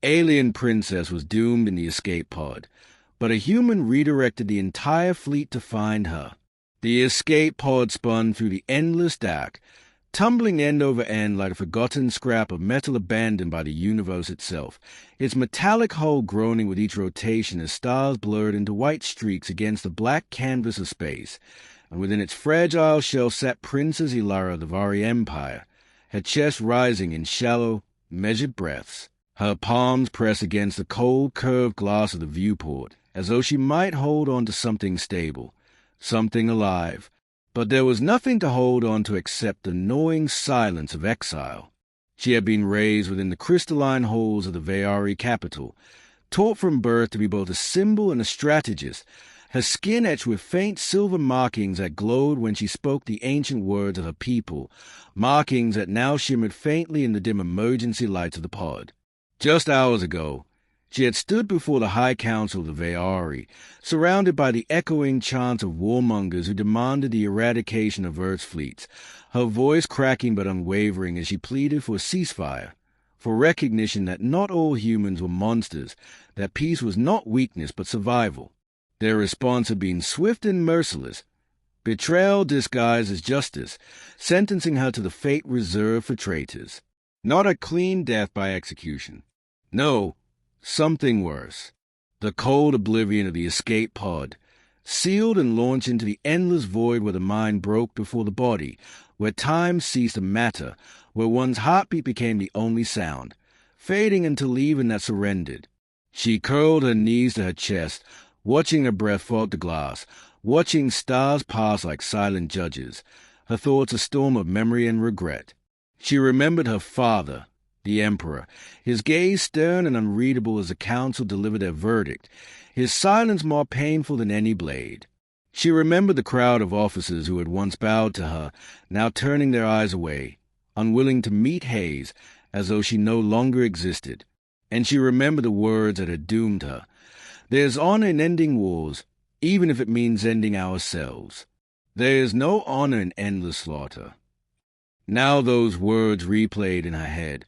alien princess was doomed in the escape pod, but a human redirected the entire fleet to find her. The escape pod spun through the endless dark, tumbling end over end like a forgotten scrap of metal abandoned by the universe itself, its metallic hull groaning with each rotation as stars blurred into white streaks against the black canvas of space, and within its fragile shell sat Princess Ilara of the Vari Empire, her chest rising in shallow, measured breaths, her palms pressed against the cold, curved glass of the viewport, as though she might hold on to something stable, something alive. But there was nothing to hold on to except the gnawing silence of exile. She had been raised within the crystalline halls of the Veari capital, taught from birth to be both a symbol and a strategist, her skin etched with faint silver markings that glowed when she spoke the ancient words of her people, markings that now shimmered faintly in the dim emergency lights of the pod. Just hours ago, she had stood before the High Council of the Veari, surrounded by the echoing chants of warmongers who demanded the eradication of Earth's fleets, her voice cracking but unwavering as she pleaded for a ceasefire, for recognition that not all humans were monsters, that peace was not weakness but survival. Their response had been swift and merciless, betrayal disguised as justice, sentencing her to the fate reserved for traitors. Not a clean death by execution. No, something worse. The cold oblivion of the escape pod, sealed and launched into the endless void where the mind broke before the body, where time ceased to matter, where one's heartbeat became the only sound, fading until even that surrendered. She curled her knees to her chest, watching her breath fog the glass, watching stars pass like silent judges, her thoughts a storm of memory and regret. She remembered her father, the Emperor, his gaze stern and unreadable as the council delivered their verdict, his silence more painful than any blade. She remembered the crowd of officers who had once bowed to her, now turning their eyes away, unwilling to meet Hayes, as though she no longer existed. And she remembered the words that had doomed her. There's honor in ending wars, even if it means ending ourselves. There is no honor in endless slaughter. Now those words replayed in her head,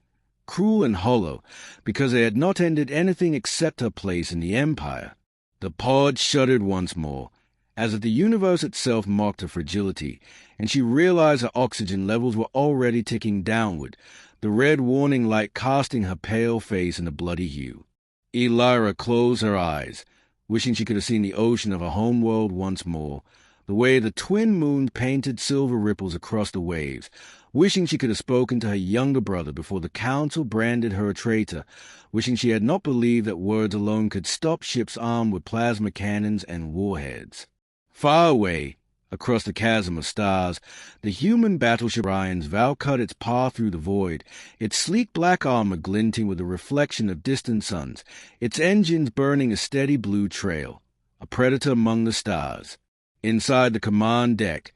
cruel and hollow, because they had not ended anything except her place in the Empire. The pod shuddered once more, as if the universe itself mocked her fragility, and she realized her oxygen levels were already ticking downward, the red warning light casting her pale face in a bloody hue. Ilara closed her eyes, wishing she could have seen the ocean of her home world once more, the way the twin moons painted silver ripples across the waves, wishing she could have spoken to her younger brother before the council branded her a traitor, wishing she had not believed that words alone could stop ships armed with plasma cannons and warheads. Far away, across the chasm of stars, the human battleship Orion's vow cut its path through the void, its sleek black armor glinting with the reflection of distant suns, its engines burning a steady blue trail, a predator among the stars. Inside the command deck,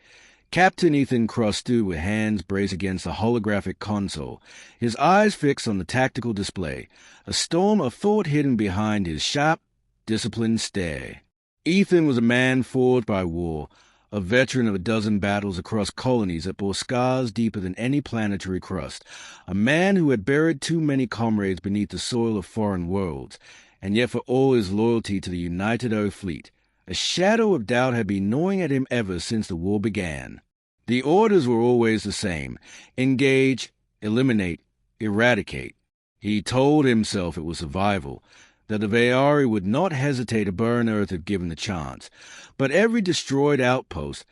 Captain Ethan Cross stood with hands braced against the holographic console, his eyes fixed on the tactical display, a storm of thought hidden behind his sharp, disciplined stare. Ethan was a man forged by war, a veteran of a dozen battles across colonies that bore scars deeper than any planetary crust, a man who had buried too many comrades beneath the soil of foreign worlds, and yet for all his loyalty to the United Earth Fleet, a shadow of doubt had been gnawing at him ever since the war began. The orders were always the same: engage, eliminate, eradicate. He told himself it was survival, that the Veari would not hesitate to burn Earth if given the chance. But every destroyed outpost,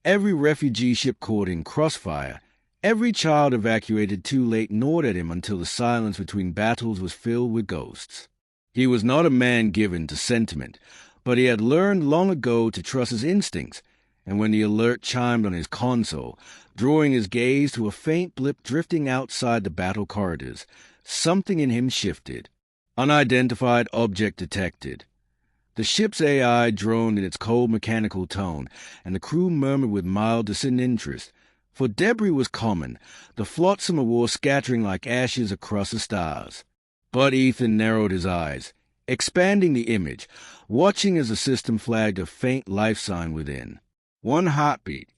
every refugee ship caught in crossfire, every child evacuated too late gnawed at him until the silence between battles was filled with ghosts. He was not a man given to sentiment, but he had learned long ago to trust his instincts, and when the alert chimed on his console, drawing his gaze to a faint blip drifting outside the battle corridors, something in him shifted. Unidentified object detected. The ship's AI droned in its cold mechanical tone, and the crew murmured with mild disinterest, for debris was common, the flotsam of war scattering like ashes across the stars. But Ethan narrowed his eyes, expanding the image, watching as the system flagged a faint life sign within. One heartbeat.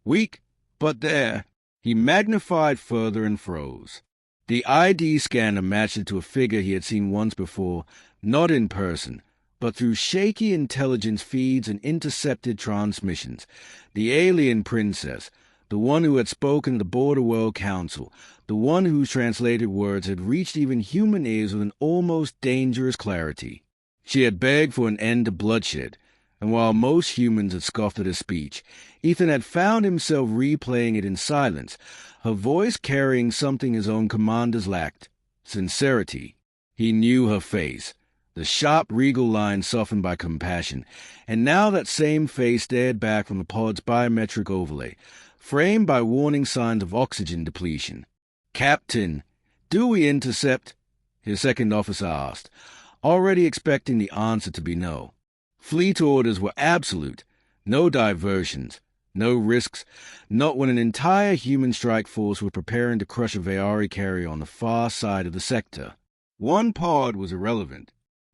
Weak, but there. He magnified further and froze. The ID scanner matched it to a figure he had seen once before, not in person, but through shaky intelligence feeds and intercepted transmissions. The alien princess, the one who had spoken to the Border World Council, the one whose translated words had reached even human ears with an almost dangerous clarity. She had begged for an end to bloodshed, and while most humans had scoffed at her speech, Ethan had found himself replaying it in silence, her voice carrying something his own commanders lacked: sincerity. He knew her face, the sharp, regal lines softened by compassion, and now that same face stared back from the pod's biometric overlay, framed by warning signs of oxygen depletion. "Captain, do we intercept?" his second officer asked, already expecting the answer to be no. Fleet orders were absolute, no diversions, no risks, not when an entire human strike force was preparing to crush a Veari carrier on the far side of the sector. One pod was irrelevant,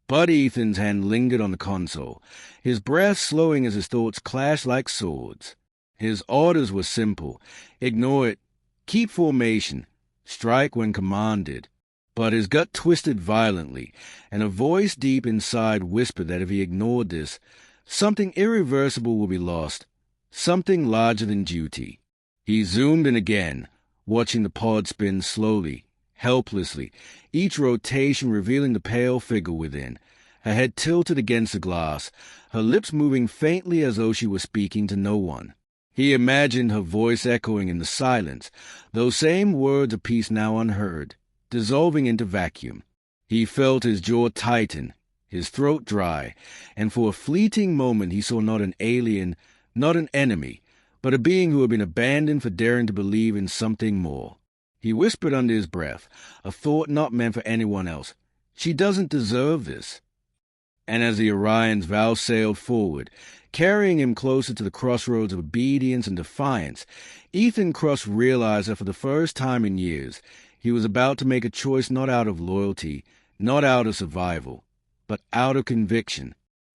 but Ethan's hand lingered on the console, his breath slowing as his thoughts clashed like swords. His orders were simple: ignore it, keep formation, strike when commanded. But his gut twisted violently, and a voice deep inside whispered that if he ignored this, something irreversible would be lost, something larger than duty. He zoomed in again, watching the pod spin slowly, helplessly, each rotation revealing the pale figure within, her head tilted against the glass, her lips moving faintly as though she were speaking to no one. He imagined her voice echoing in the silence, those same words of peace now unheard, dissolving into vacuum. He felt his jaw tighten, his throat dry, and for a fleeting moment he saw not an alien, not an enemy, but a being who had been abandoned for daring to believe in something more. He whispered under his breath, a thought not meant for anyone else: "She doesn't deserve this." And as the Orion's vow sailed forward, carrying him closer to the crossroads of obedience and defiance, Ethan Cross realized that for the first time in years, he was about to make a choice not out of loyalty, not out of survival, but out of conviction.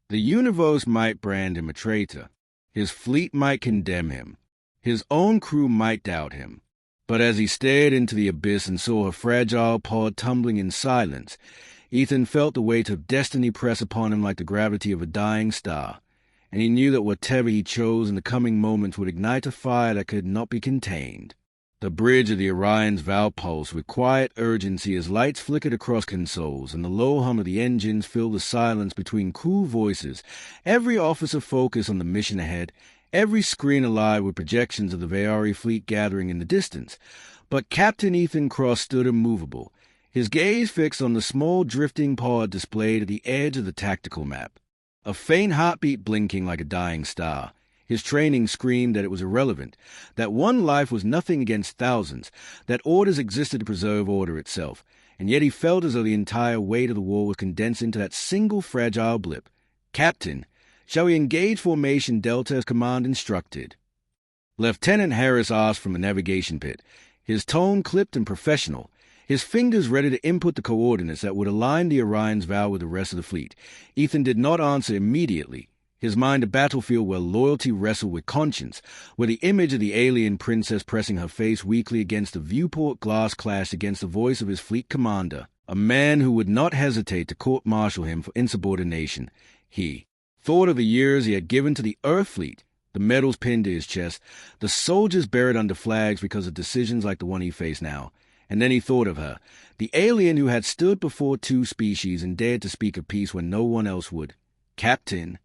The universe might brand him a traitor. His fleet might condemn him. His own crew might doubt him. But as he stared into the abyss and saw her fragile pod tumbling in silence, Ethan felt the weight of destiny press upon him like the gravity of a dying star, and he knew that whatever he chose in the coming moments would ignite a fire that could not be contained. The bridge of the Orion's vow pulsed with quiet urgency as lights flickered across consoles, and the low hum of the engines filled the silence between cool voices, every officer focused on the mission ahead, every screen alive with projections of the Veari fleet gathering in the distance. But Captain Ethan Cross stood immovable, his gaze fixed on the small drifting pod displayed at the edge of the tactical map. A faint heartbeat blinking like a dying star. His training screamed that it was irrelevant, that one life was nothing against thousands, that orders existed to preserve order itself, and yet he felt as though the entire weight of the war was condensed into that single fragile blip. "Captain, shall we engage formation Delta as command instructed?" Lieutenant Harris asked from the navigation pit, his tone clipped and professional, his fingers ready to input the coordinates that would align the Orion's vow with the rest of the fleet. Ethan did not answer immediately, his mind a battlefield where loyalty wrestled with conscience, where the image of the alien princess pressing her face weakly against the viewport glass clashed against the voice of his fleet commander, a man who would not hesitate to court-martial him for insubordination. He thought of the years he had given to the Earth fleet, the medals pinned to his chest, the soldiers buried under flags because of decisions like the one he faced now. And then he thought of her, the alien who had stood before two species and dared to speak of peace when no one else would. "Captain."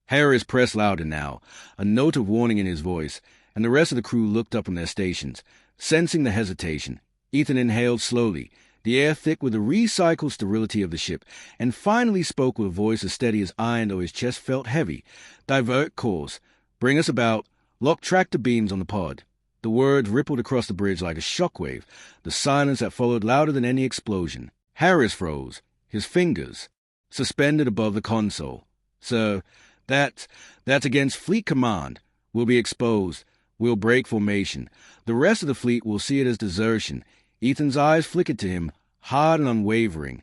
Harris pressed louder now, a note of warning in his voice, and the rest of the crew looked up from their stations, sensing the hesitation. Ethan inhaled slowly, the air thick with the recycled sterility of the ship, and finally spoke with a voice as steady as iron though his chest felt heavy. "Divert course. Bring us about. Lock tractor beams on the pod." The words rippled across the bridge like a shockwave, the silence that followed louder than any explosion. Harris froze, his fingers suspended above the console. "Sir, that's against fleet command. We'll be exposed. We'll break formation. The rest of the fleet will see it as desertion." Ethan's eyes flickered to him, hard and unwavering.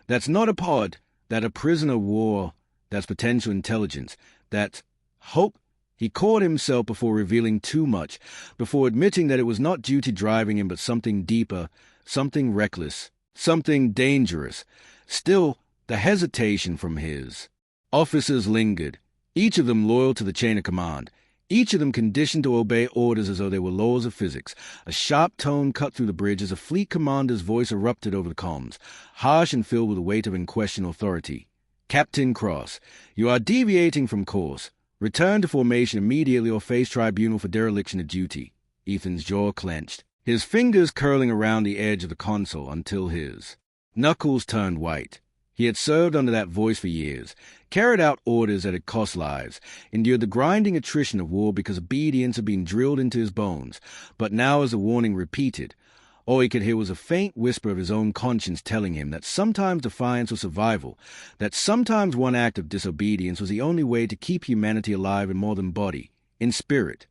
"That's not a pod. That's a prisoner of war. That's potential intelligence. That's hope." He caught himself before revealing too much, before admitting that it was not duty driving him but something deeper, something reckless, something dangerous. Still, the hesitation from his officers lingered, each of them loyal to the chain of command, each of them conditioned to obey orders as though they were laws of physics. A sharp tone cut through the bridge as a fleet commander's voice erupted over the comms, harsh and filled with the weight of unquestioned authority. Captain Cross, you are deviating from course. Return to formation immediately or face tribunal for dereliction of duty. Ethan's jaw clenched, his fingers curling around the edge of the console until his knuckles turned white. He had served under that voice for years, carried out orders that had cost lives, endured the grinding attrition of war because obedience had been drilled into his bones. But now, as the warning repeated, all he could hear was a faint whisper of his own conscience telling him that sometimes defiance was survival, that sometimes one act of disobedience was the only way to keep humanity alive in more than body, in spirit.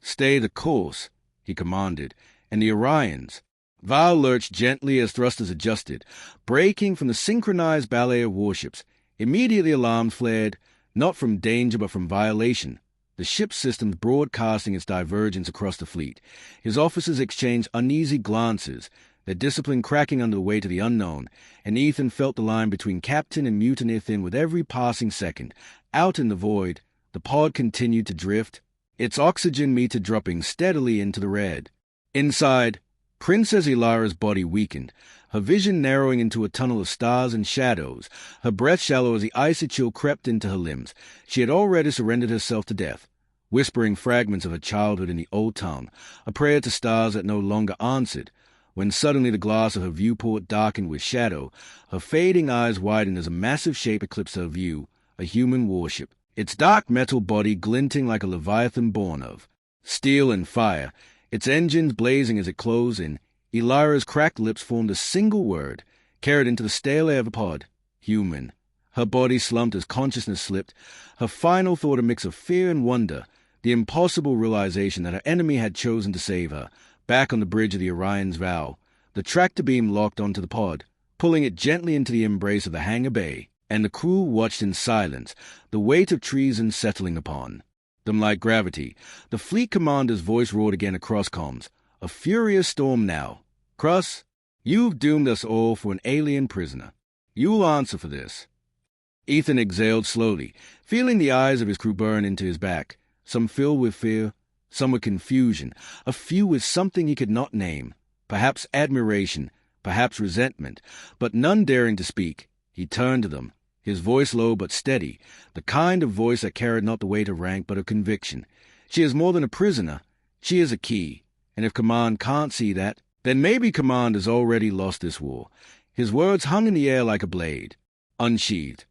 "Stay the course," he commanded, and the Orions. Val lurched gently as thrusters adjusted, breaking from the synchronized ballet of warships. Immediately alarms flared, not from danger but from violation, the ship's systems broadcasting its divergence across the fleet. His officers exchanged uneasy glances, their discipline cracking under the weight of the unknown, and Ethan felt the line between captain and mutineer thin with every passing second. Out in the void, the pod continued to drift, its oxygen meter dropping steadily into the red. Inside, Princess Elira's body weakened, her vision narrowing into a tunnel of stars and shadows, her breath shallow as the icy chill crept into her limbs. She had already surrendered herself to death, whispering fragments of her childhood in the old tongue, a prayer to stars that no longer answered, when suddenly the glass of her viewport darkened with shadow, her fading eyes widened as a massive shape eclipsed her view, a human warship, its dark metal body glinting like a leviathan born of steel and fire, its engines blazing as it closed in. Elira's cracked lips formed a single word, carried into the stale air of the pod: human. Her body slumped as consciousness slipped, her final thought a mix of fear and wonder, the impossible realization that her enemy had chosen to save her. Back on the bridge of the Orion's Vow, the tractor beam locked onto the pod, pulling it gently into the embrace of the hangar bay, and the crew watched in silence, the weight of treason settling upon them like gravity. The fleet commander's voice roared again across comms, a furious storm now. "Cross, you've doomed us all for an alien prisoner. You'll answer for this." Ethan exhaled slowly, feeling the eyes of his crew burn into his back, some filled with fear, some with confusion, a few with something he could not name, perhaps admiration, perhaps resentment, but none daring to speak. He turned to them, his voice low but steady, the kind of voice that carried not the weight of rank but of conviction. "She is more than a prisoner. She is a key, and if Command can't see that, then maybe Command has already lost this war." His words hung in the air like a blade, unsheathed.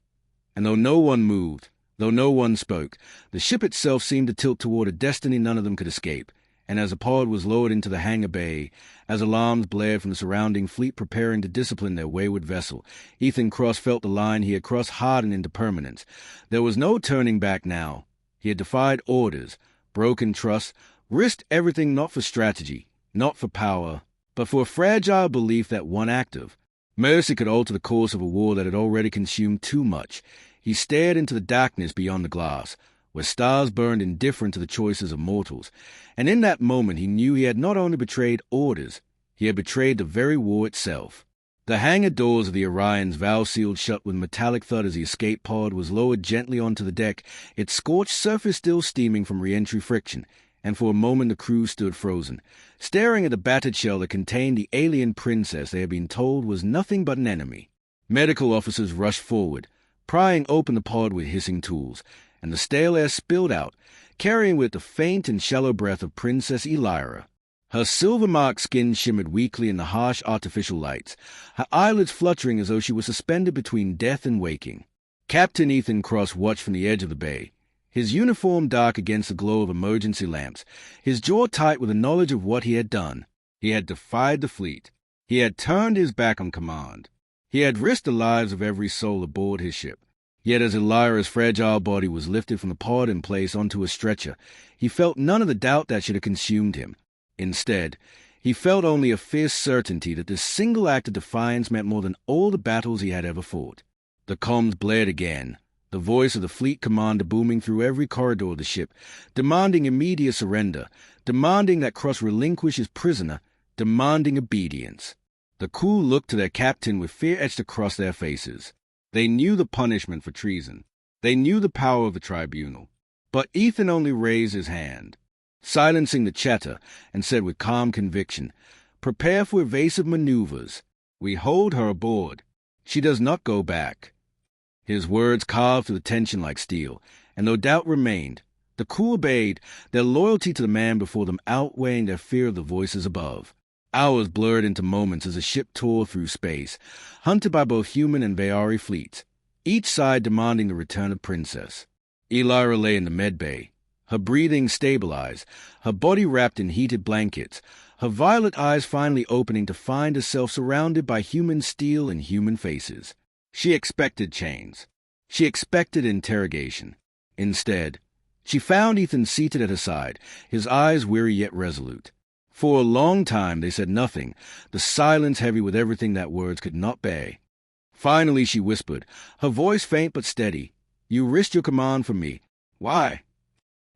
And though no one moved, though no one spoke, the ship itself seemed to tilt toward a destiny none of them could escape. And as the pod was lowered into the hangar bay, as alarms blared from the surrounding fleet preparing to discipline their wayward vessel, Ethan Cross felt the line he had crossed harden into permanence. There was no turning back now. He had defied orders, broken trust, risked everything not for strategy, not for power, but for a fragile belief that one act of mercy could alter the course of a war that had already consumed too much. He stared into the darkness beyond the glass, where stars burned indifferent to the choices of mortals, and in that moment he knew he had not only betrayed orders, he had betrayed the very war itself. The hangar doors of the Orion's Vow sealed shut with metallic thud as the escape pod was lowered gently onto the deck, its scorched surface still steaming from re-entry friction, and for a moment the crew stood frozen, staring at the battered shell that contained the alien princess they had been told was nothing but an enemy. Medical officers rushed forward, prying open the pod with hissing tools, and the stale air spilled out, carrying with it the faint and shallow breath of Princess Elira. Her silver-marked skin shimmered weakly in the harsh artificial lights, her eyelids fluttering as though she was suspended between death and waking. Captain Ethan Cross watched from the edge of the bay, his uniform dark against the glow of emergency lamps, his jaw tight with the knowledge of what he had done. He had defied the fleet. He had turned his back on command. He had risked the lives of every soul aboard his ship. Yet as Elira's fragile body was lifted from the pod and placed onto a stretcher, he felt none of the doubt that should have consumed him. Instead, he felt only a fierce certainty that this single act of defiance meant more than all the battles he had ever fought. The comms blared again, the voice of the fleet commander booming through every corridor of the ship, demanding immediate surrender, demanding that Cross relinquish his prisoner, demanding obedience. The crew looked to their captain with fear etched across their faces. They knew the punishment for treason. They knew the power of the tribunal. But Ethan only raised his hand, silencing the chatter, and said with calm conviction, "Prepare for evasive maneuvers. We hold her aboard. She does not go back." His words carved through the tension like steel, and though doubt remained, the crew obeyed, their loyalty to the man before them outweighing their fear of the voices above. Hours blurred into moments as the ship tore through space, hunted by both human and Vaori fleets, each side demanding the return of Princess. Elira lay in the medbay, her breathing stabilized, her body wrapped in heated blankets, her violet eyes finally opening to find herself surrounded by human steel and human faces. She expected chains. She expected interrogation. Instead, she found Ethan seated at her side, his eyes weary yet resolute. For a long time they said nothing, the silence heavy with everything that words could not bear. Finally she whispered, her voice faint but steady, "You risked your command for me. Why?"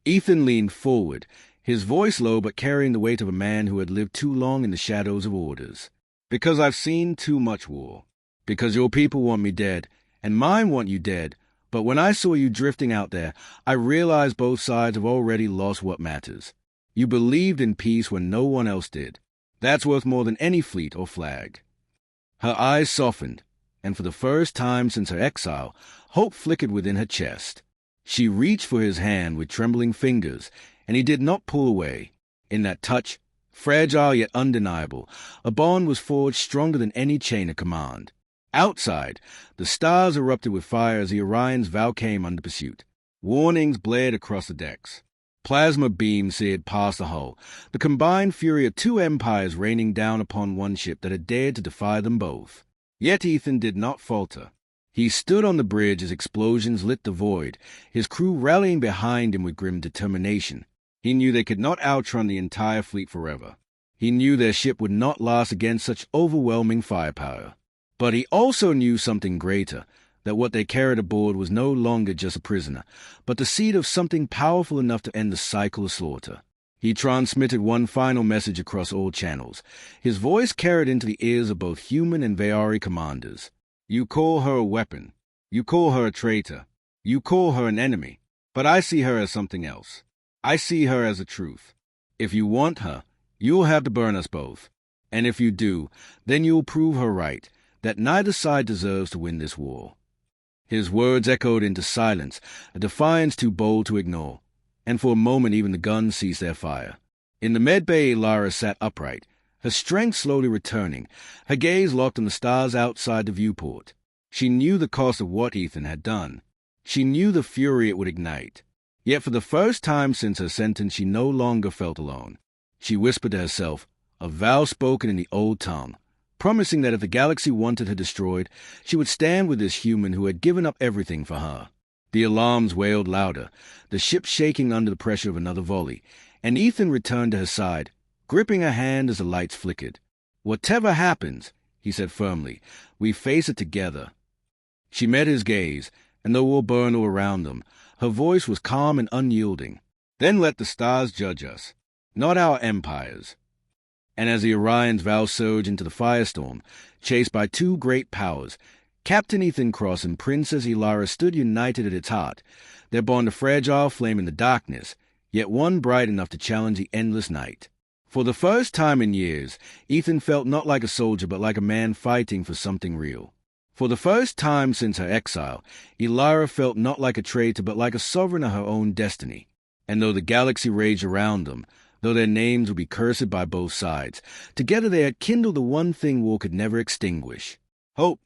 Ethan leaned forward, his voice low but carrying the weight of a man who had lived too long in the shadows of orders. "Because I've seen too much war. Because your people want me dead, and mine want you dead. But when I saw you drifting out there, I realized both sides have already lost what matters. You believed in peace when no one else did. That's worth more than any fleet or flag." Her eyes softened, and for the first time since her exile, hope flickered within her chest. She reached for his hand with trembling fingers, and he did not pull away. In that touch, fragile yet undeniable, a bond was forged stronger than any chain of command. Outside, the stars erupted with fire as the Orion's vow came under pursuit. Warnings blared across the decks. Plasma beams seared past the hull, the combined fury of two empires raining down upon one ship that had dared to defy them both. Yet Ethan did not falter. He stood on the bridge as explosions lit the void, his crew rallying behind him with grim determination. He knew they could not outrun the entire fleet forever. He knew their ship would not last against such overwhelming firepower. But he also knew something greater, that what they carried aboard was no longer just a prisoner, but the seed of something powerful enough to end the cycle of slaughter. He transmitted one final message across all channels, his voice carried into the ears of both human and Vaori commanders. "You call her a weapon. You call her a traitor. You call her an enemy. But I see her as something else. I see her as a truth. If you want her, you'll have to burn us both. And if you do, then you'll prove her right, that neither side deserves to win this war." His words echoed into silence, a defiance too bold to ignore, and for a moment even the guns ceased their fire. In the medbay, Lara sat upright, her strength slowly returning, her gaze locked on the stars outside the viewport. She knew the cost of what Ethan had done. She knew the fury it would ignite. Yet for the first time since her sentence, she no longer felt alone. She whispered to herself, a vow spoken in the old tongue, promising that if the galaxy wanted her destroyed, she would stand with this human who had given up everything for her. The alarms wailed louder, the ship shaking under the pressure of another volley, and Ethan returned to her side, gripping her hand as the lights flickered. "Whatever happens," he said firmly, "we face it together." She met his gaze, and though all burned all around them, her voice was calm and unyielding. "Then let the stars judge us, not our empires." And as the Orion's vow surged into the firestorm, chased by two great powers, Captain Ethan Cross and Princess Elira stood united at its heart, their bond a fragile flame in the darkness, yet one bright enough to challenge the endless night. For the first time in years, Ethan felt not like a soldier but like a man fighting for something real. For the first time since her exile, Elira felt not like a traitor but like a sovereign of her own destiny. And though the galaxy raged around them, though their names would be cursed by both sides, together they had kindled the one thing war could never extinguish: hope.